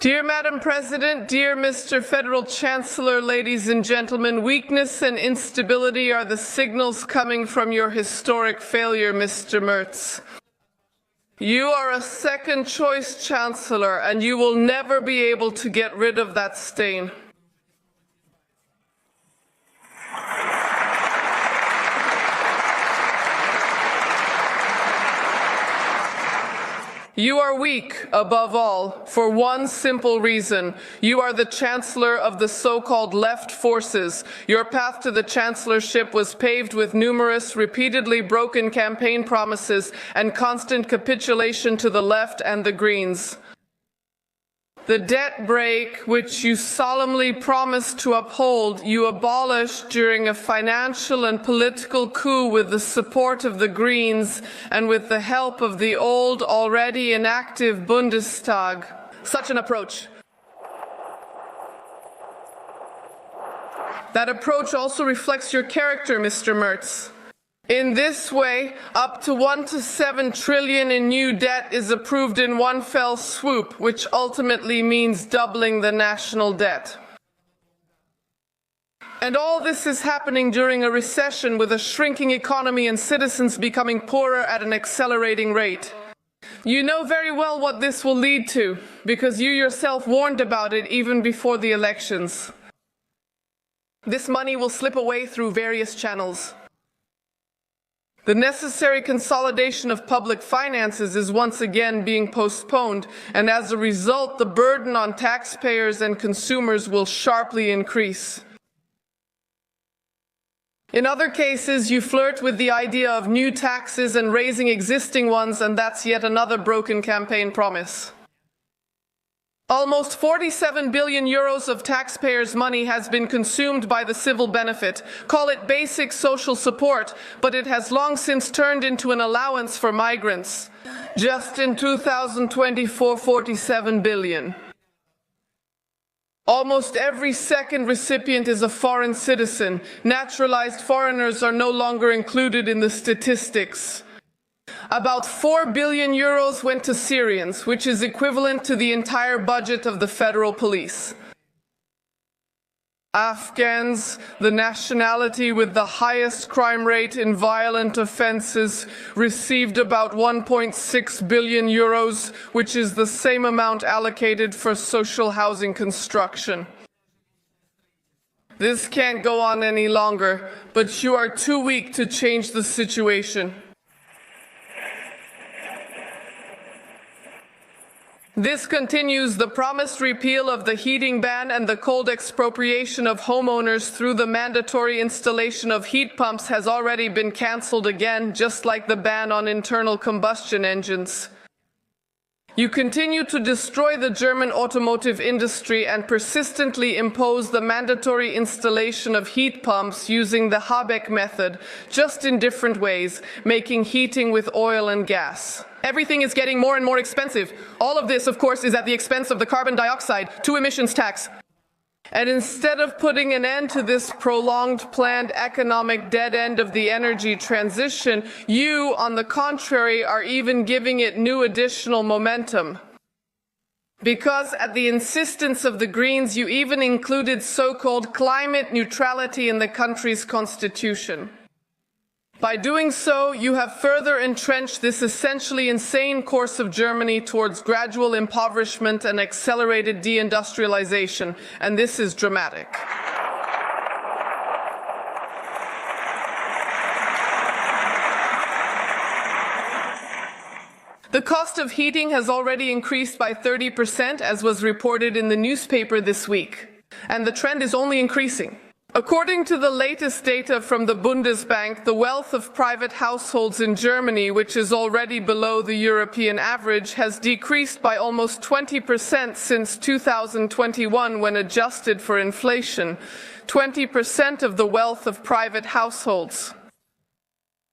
Dear Madam President, dear Mr. Federal Chancellor, ladies and gentlemen, weakness and instability are the signals coming from your historic failure, Mr. Merz. You are a second-choice Chancellor, and you will never be able to get rid of that stain. You are weak, above all, for one simple reason. You are the Chancellor of the so-called left forces. Your path to the Chancellorship was paved with numerous, repeatedly broken campaign promises and constant capitulation to the left and the Greens. The debt brake, which you solemnly promised to uphold, you abolished during a financial and political coup with the support of the Greens and with the help of the old, already inactive Bundestag. Such an approach. That approach also reflects your character, Mr. Merz. In this way, up to 1 to 7 trillion in new debt is approved in one fell swoop, which ultimately means doubling the national debt. And all this is happening during a recession with a shrinking economy and citizens becoming poorer at an accelerating rate. You know very well what this will lead to, because you yourself warned about it even before the elections. This money will slip away through various channels. The necessary consolidation of public finances is once again being postponed, and as a result, the burden on taxpayers and consumers will sharply increase. In other cases, you flirt with the idea of new taxes and raising existing ones, and that's yet another broken campaign promise. Almost 47 billion euros of taxpayers' money has been consumed by the civil benefit. Call it basic social support, but it has long since turned into an allowance for migrants. Just in 2024, 47 billion. Almost every second recipient is a foreign citizen. Naturalized foreigners are no longer included in the statistics. About 4 billion euros went to Syrians, which is equivalent to the entire budget of the federal police. Afghans, the nationality with the highest crime rate in violent offenses, received about 1.6 billion euros, which is the same amount allocated for social housing construction. This can't go on any longer, but you are too weak to change the situation. This continues the promised repeal of the heating ban, and the cold expropriation of homeowners through the mandatory installation of heat pumps has already been cancelled again, just like the ban on internal combustion engines. You continue to destroy the German automotive industry and persistently impose the mandatory installation of heat pumps using the Habeck method, just in different ways, making heating with oil and gas. Everything is getting more and more expensive. All of this, of course, is at the expense of the carbon dioxide, 2 emissions tax. And instead of putting an end to this prolonged planned economic dead end of the energy transition, you, on the contrary, are even giving it new additional momentum. Because at the insistence of the Greens, you even included so-called climate neutrality in the country's constitution. By doing so, you have further entrenched this essentially insane course of Germany towards gradual impoverishment and accelerated deindustrialization, and this is dramatic. The cost of heating has already increased by 30%, as was reported in the newspaper this week, and the trend is only increasing. According to the latest data from the Bundestag, the wealth of private households in Germany, which is already below the European average, has decreased by almost 20% since 2021 when adjusted for inflation. 20% of the wealth of private households.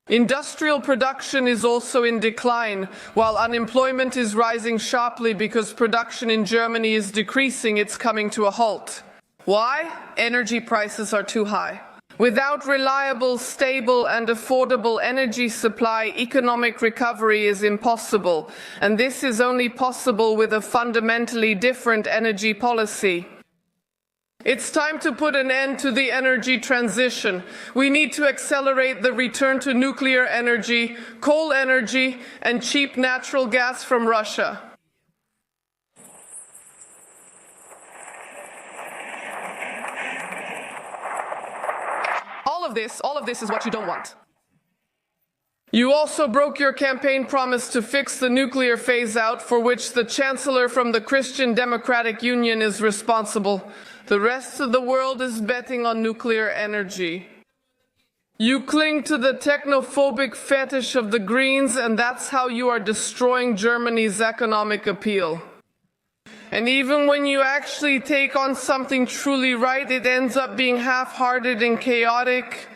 Industrial production is also in decline, while unemployment is rising sharply because production in Germany is decreasing. It's coming to a halt. Why? Energy prices are too high. Without reliable, stable, and affordable energy supply, economic recovery is impossible, and this is only possible with a fundamentally different energy policy. It's time to put an end to the energy transition. We need to accelerate the return to nuclear energy, coal energy, and cheap natural gas from Russia. All of this is what you don't want. You also broke your campaign promise to fix the nuclear phase-out, for which the Chancellor from the Christian Democratic Union is responsible. The rest of the world is betting on nuclear energy. You cling to the technophobic fetish of the Greens, and that's how you are destroying Germany's economic appeal. And even when you actually take on something truly right, it ends up being half-hearted and chaotic.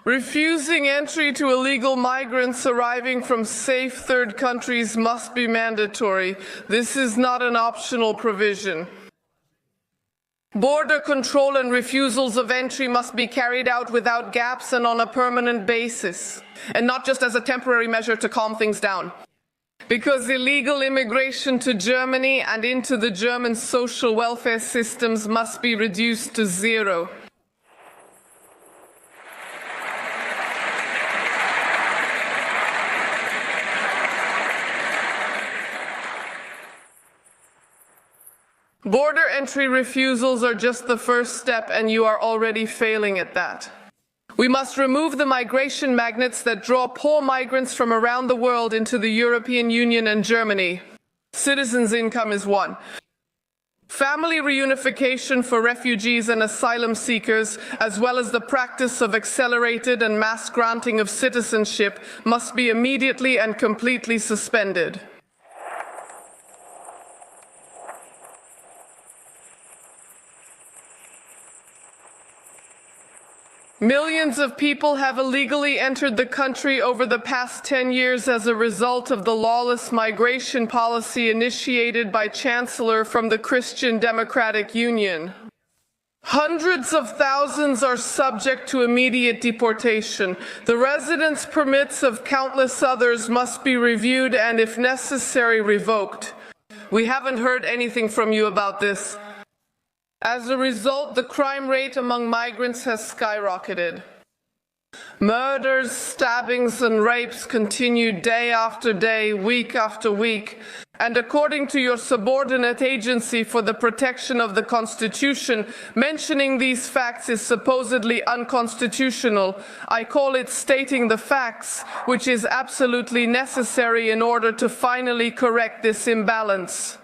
Refusing entry to illegal migrants arriving from safe third countries must be mandatory. This is not an optional provision. Border control and refusals of entry must be carried out without gaps and on a permanent basis, and not just as a temporary measure to calm things down. Because illegal immigration to Germany and into the German social welfare systems must be reduced to zero. Border entry refusals are just the first step, and you are already failing at that. We must remove the migration magnets that draw poor migrants from around the world into the European Union and Germany. Citizens' income is one. Family reunification for refugees and asylum seekers, as well as the practice of accelerated and mass granting of citizenship, must be immediately and completely suspended. Millions of people have illegally entered the country over the past 10 years as a result of the lawless migration policy initiated by Chancellor from the Christian Democratic Union. Hundreds of thousands are subject to immediate deportation. The residence permits of countless others must be reviewed and, if necessary, revoked. We haven't heard anything from you about this. As a result, the crime rate among migrants has skyrocketed. Murders, stabbings, and rapes continue day after day, week after week. And according to your subordinate agency for the protection of the Constitution, mentioning these facts is supposedly unconstitutional. I call it stating the facts, which is absolutely necessary in order to finally correct this imbalance.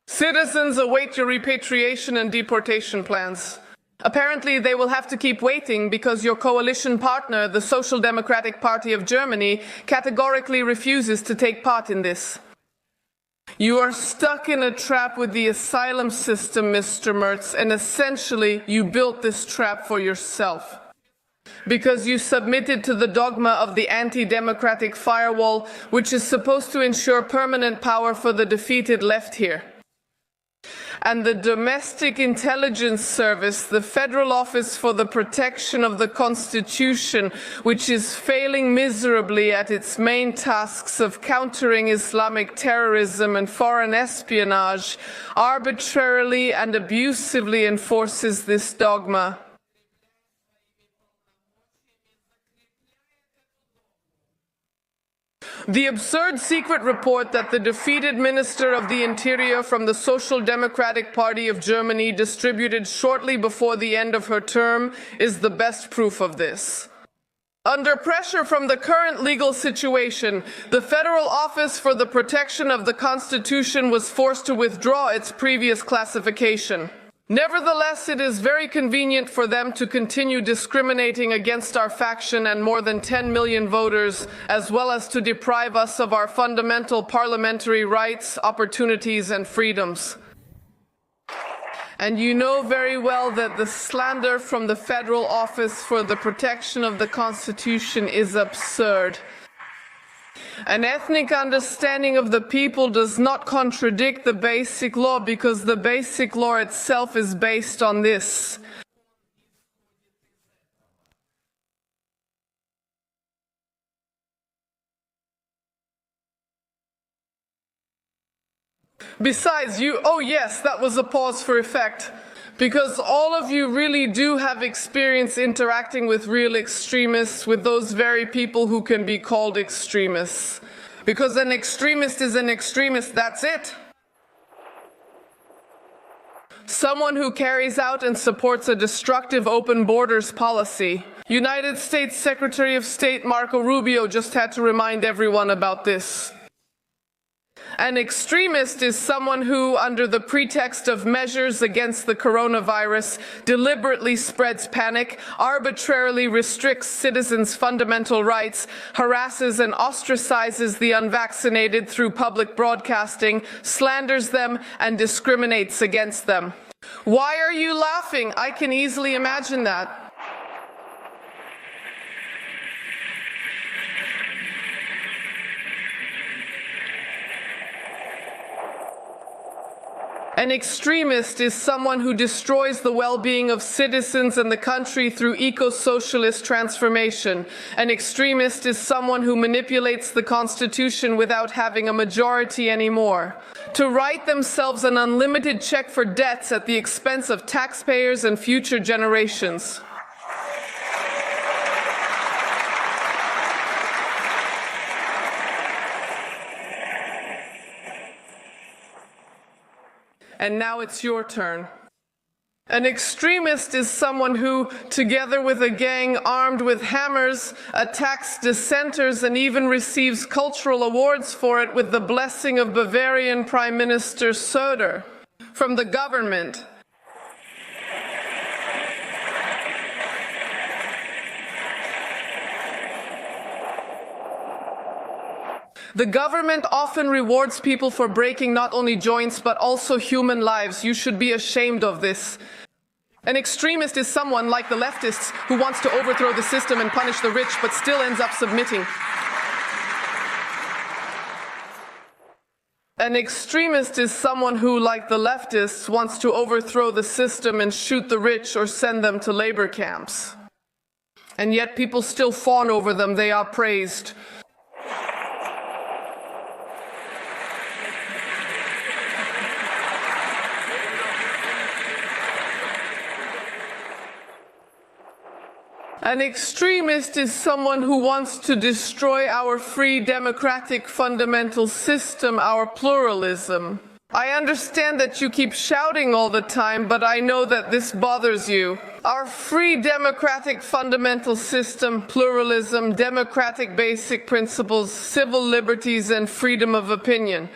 Citizens await your repatriation and deportation plans. Apparently, they will have to keep waiting because your coalition partner, the Social Democratic Party of Germany, categorically refuses to take part in this. You are stuck in a trap with the asylum system, Mr. Merz, and essentially you built this trap for yourself. Because you submitted to the dogma of the anti-democratic firewall, which is supposed to ensure permanent power for the defeated left here. And the Domestic Intelligence Service, the Federal Office for the Protection of the Constitution, which is failing miserably at its main tasks of countering Islamic terrorism and foreign espionage, arbitrarily and abusively enforces this dogma. The absurd secret report that the defeated Minister of the Interior from the Social Democratic Party of Germany distributed shortly before the end of her term is the best proof of this. Under pressure from the current legal situation, the Federal Office for the Protection of the Constitution was forced to withdraw its previous classification. Nevertheless, it is very convenient for them to continue discriminating against our faction and more than 10 million voters, as well as to deprive us of our fundamental parliamentary rights, opportunities, and freedoms. And you know very well that the slander from the Federal Office for the Protection of the Constitution is absurd. An ethnic understanding of the people does not contradict the basic law because the basic law itself is based on this. Besides, oh yes, that was a pause for effect. Because all of you really do have experience interacting with real extremists, with those very people who can be called extremists. Because an extremist is an extremist, that's it. Someone who carries out and supports a destructive open borders policy. United States Secretary of State Marco Rubio just had to remind everyone about this. An extremist is someone who, under the pretext of measures against the coronavirus, deliberately spreads panic, arbitrarily restricts citizens' fundamental rights, harasses and ostracizes the unvaccinated through public broadcasting, slanders them, and discriminates against them. Why are you laughing? I can easily imagine that. An extremist is someone who destroys the well-being of citizens and the country through eco-socialist transformation. An extremist is someone who manipulates the Constitution without having a majority anymore, to write themselves an unlimited check for debts at the expense of taxpayers and future generations. And now it's your turn. An extremist is someone who, together with a gang armed with hammers, attacks dissenters and even receives cultural awards for it with the blessing of Bavarian Prime Minister Söder from the government. The government often rewards people for breaking not only joints but also human lives. You should be ashamed of this. An extremist is someone like the leftists who wants to overthrow the system and punish the rich but still ends up submitting. An extremist is someone who, like the leftists, wants to overthrow the system and shoot the rich or send them to labor camps. And yet people still fawn over them. They are praised. An extremist is someone who wants to destroy our free democratic fundamental system, our pluralism. I understand that you keep shouting all the time, but I know that this bothers you. Our free democratic fundamental system, pluralism, democratic basic principles, civil liberties, and freedom of opinion.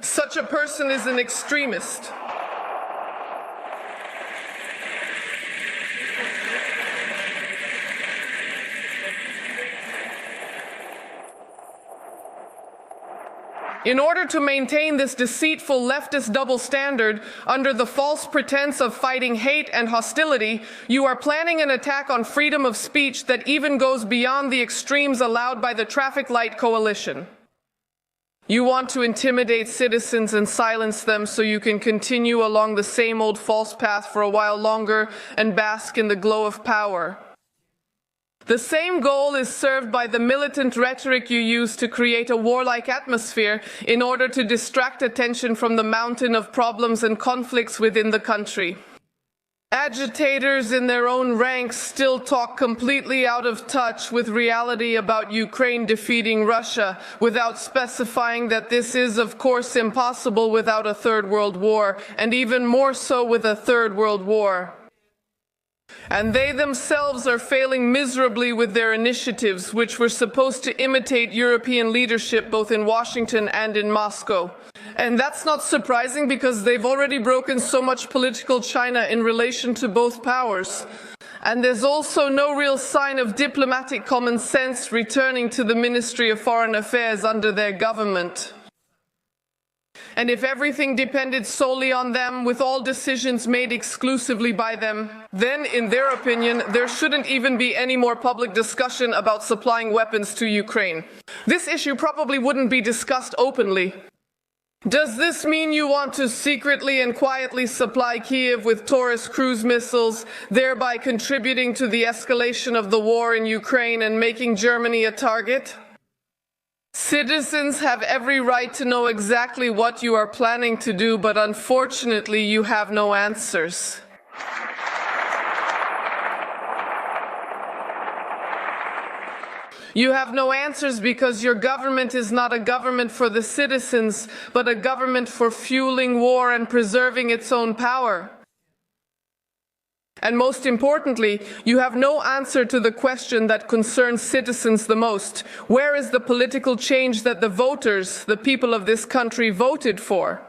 Such a person is an extremist. In order to maintain this deceitful leftist double standard, under the false pretense of fighting hate and hostility, you are planning an attack on freedom of speech that even goes beyond the extremes allowed by the traffic light coalition. You want to intimidate citizens and silence them so you can continue along the same old false path for a while longer and bask in the glow of power. The same goal is served by the militant rhetoric you use to create a warlike atmosphere in order to distract attention from the mountain of problems and conflicts within the country. Agitators in their own ranks still talk completely out of touch with reality about Ukraine defeating Russia, without specifying that this is, of course, impossible without a Third World War, and even more so with a Third World War. And they themselves are failing miserably with their initiatives, which were supposed to imitate European leadership both in Washington and in Moscow. And that's not surprising because they've already broken so much political China in relation to both powers. And there's also no real sign of diplomatic common sense returning to the Ministry of Foreign Affairs under their government. And if everything depended solely on them, with all decisions made exclusively by them, then, in their opinion, there shouldn't even be any more public discussion about supplying weapons to Ukraine. This issue probably wouldn't be discussed openly. Does this mean you want to secretly and quietly supply Kiev with Taurus cruise missiles, thereby contributing to the escalation of the war in Ukraine and making Germany a target? Citizens have every right to know exactly what you are planning to do, but unfortunately you have no answers. You have no answers because your government is not a government for the citizens, but a government for fueling war and preserving its own power. And most importantly, you have no answer to the question that concerns citizens the most. Where is the political change that the voters, the people of this country, voted for?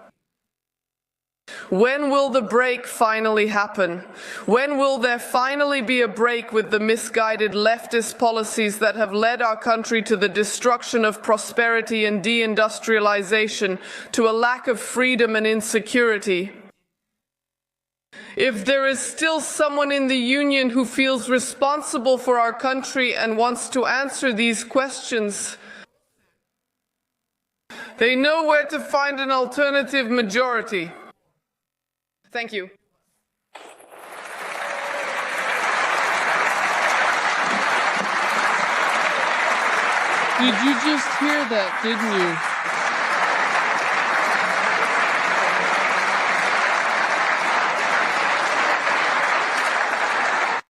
When will the break finally happen? When will there finally be a break with the misguided leftist policies that have led our country to the destruction of prosperity and deindustrialization, to a lack of freedom and insecurity? If there is still someone in the Union who feels responsible for our country and wants to answer these questions, they know where to find an alternative majority. Thank you. Did you just hear that, didn't you?